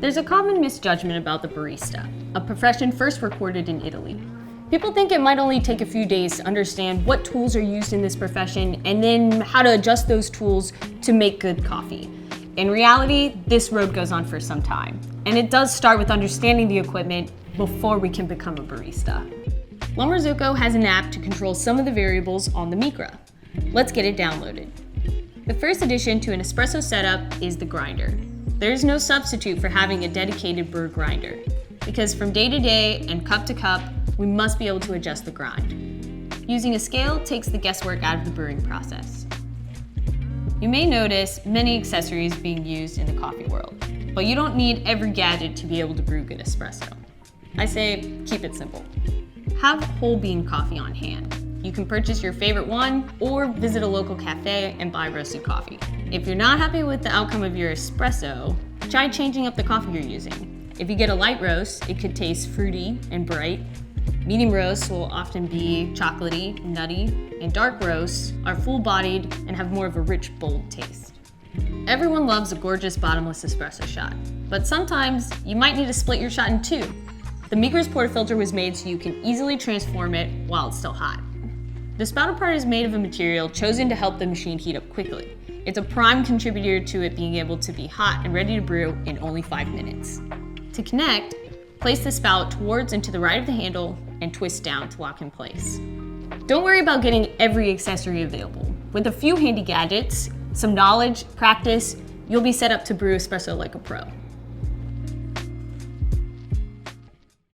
There's a common misjudgment about the barista, a profession first recorded in Italy. People think it might only take a few days to understand what tools are used in this profession and then how to adjust those tools to make good coffee. In reality, this road goes on for some time, and it does start with understanding the equipment before we can become a barista. La Marzocco has an app to control some of the variables on the Micra. Let's get it downloaded. The first addition to an espresso setup is the grinder. There is no substitute for having a dedicated brew grinder, because from day to day and cup to cup, we must be able to adjust the grind. Using a scale takes the guesswork out of the brewing process. You may notice many accessories being used in the coffee world, but you don't need every gadget to be able to brew good espresso. I say, keep it simple. Have whole bean coffee on hand. You can purchase your favorite one or visit a local cafe and buy roasted coffee. If you're not happy with the outcome of your espresso, try changing up the coffee you're using. If you get a light roast, it could taste fruity and bright. Medium roasts will often be chocolatey, nutty, and dark roasts are full-bodied and have more of a rich, bold taste. Everyone loves a gorgeous bottomless espresso shot, but sometimes you might need to split your shot in two. The Micra's portafilter was made so you can easily transform it while it's still hot. The spouted part is made of a material chosen to help the machine heat up quickly. It's a prime contributor to it being able to be hot and ready to brew in only 5 minutes. To connect, place the spout towards and to the right of the handle and twist down to lock in place. Don't worry about getting every accessory available. With a few handy gadgets, some knowledge, practice, you'll be set up to brew espresso like a pro.